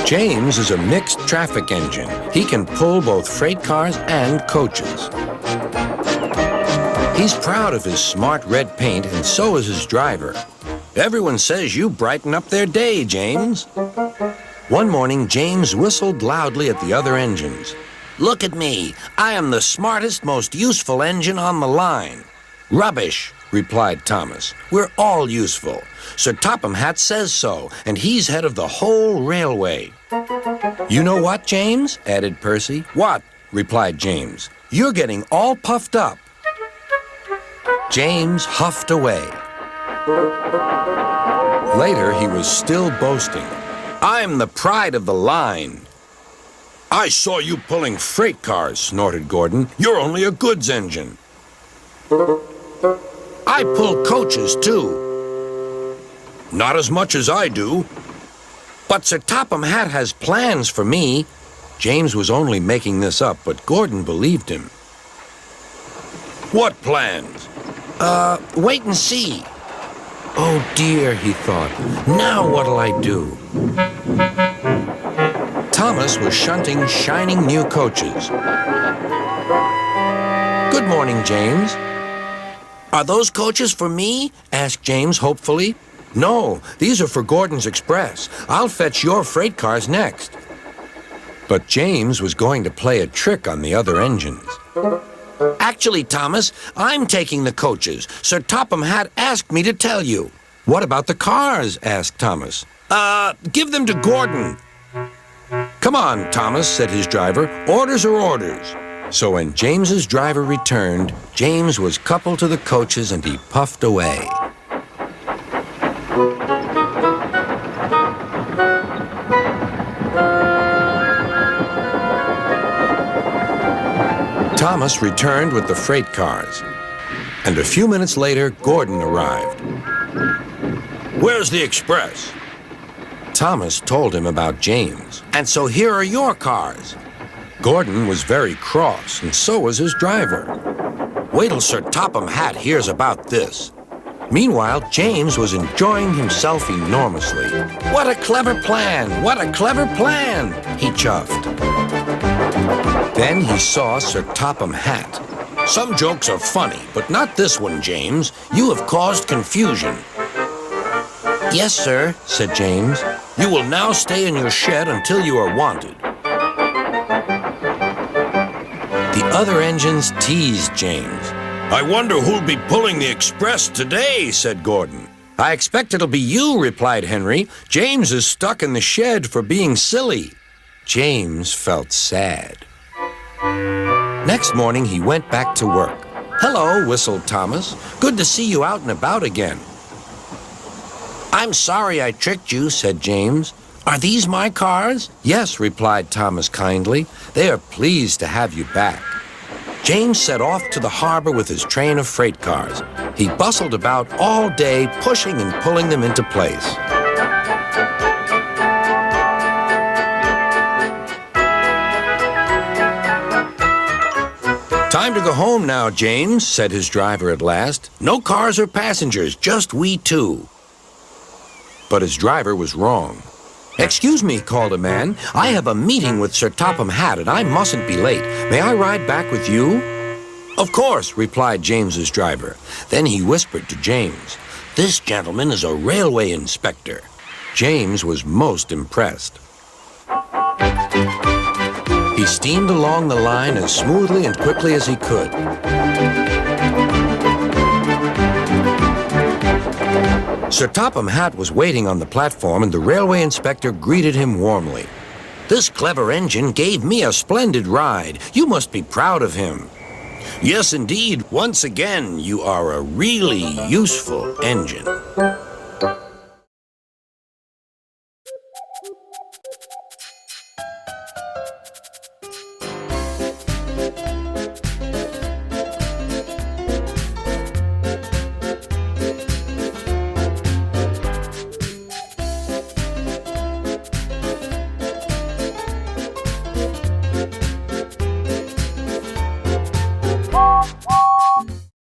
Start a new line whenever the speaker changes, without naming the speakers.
James is a mixed traffic engine. He can pull both freight cars and coaches. He's proud of his smart red paint, and so is his driver. Everyone says you brighten up their day, James. One morning, James whistled loudly at the other engines. "Look at me. I am the smartest, most useful engine on the line." "Rubbish," replied Thomas. "We're all useful. Sir Topham Hatt says so, and he's head of the whole railway." "You know what, James?" added Percy. "What?" replied James. "You're getting all puffed up." James huffed away. Later, he was still boasting. "I'm the pride of the line." "I saw you pulling freight cars," snorted Gordon. "You're only a goods engine." "I pull coaches, too." "Not as much as I do." "But Sir Topham Hatt has plans for me." James was only making this up, but Gordon believed him. "What plans?" Wait and see." "Oh dear," he thought. "Now what'll I do?" Thomas was shunting shining new coaches. "Good morning, James." "Are those coaches for me?" asked James hopefully. "No, these are for Gordon's Express. I'll fetch your freight cars next." But James was going to play a trick on the other engines. "Actually, Thomas, I'm taking the coaches. Sir Topham Hatt asked me to tell you." "What about the cars?" asked Thomas. Give them to Gordon." "Come on, Thomas," said his driver. "Orders are orders." So when James's driver returned, James was coupled to the coaches and he puffed away. Thomas returned with the freight cars, and a few minutes later, Gordon arrived. "Where's the express?" Thomas told him about James. "And so here are your cars." Gordon was very cross, and so was his driver. "Wait till Sir Topham Hatt hears about this." Meanwhile, James was enjoying himself enormously. "What a clever plan! What a clever plan!" he chuffed. Then he saw Sir Topham Hatt. "Some jokes are funny, but not this one, James. You have caused confusion." "Yes, sir," said James. "You will now stay in your shed until you are wanted." The other engines teased James. "I wonder who'll be pulling the express today," said Gordon. "I expect it'll be you," replied Henry. "James is stuck in the shed for being silly." James felt sad. Next morning, he went back to work. "Hello," whistled Thomas. "Good to see you out and about again." "I'm sorry I tricked you," said James. "Are these my cars?" "Yes," replied Thomas kindly. "They are pleased to have you back." James set off to the harbor with his train of freight cars. He bustled about all day, pushing and pulling them into place. "Time to go home now, James," said his driver at last. "No cars or passengers, just we two." But his driver was wrong. "Excuse me," called a man. "I have a meeting with Sir Topham Hatt, and I mustn't be late. May I ride back with you?" "Of course," replied James's driver. Then he whispered to James, "This gentleman is a railway inspector." James was most impressed. He steamed along the line as smoothly and quickly as he could. Sir Topham Hatt was waiting on the platform, and the railway inspector greeted him warmly. "This clever engine gave me a splendid ride. You must be proud of him." "Yes, indeed. Once again, you are a really useful engine."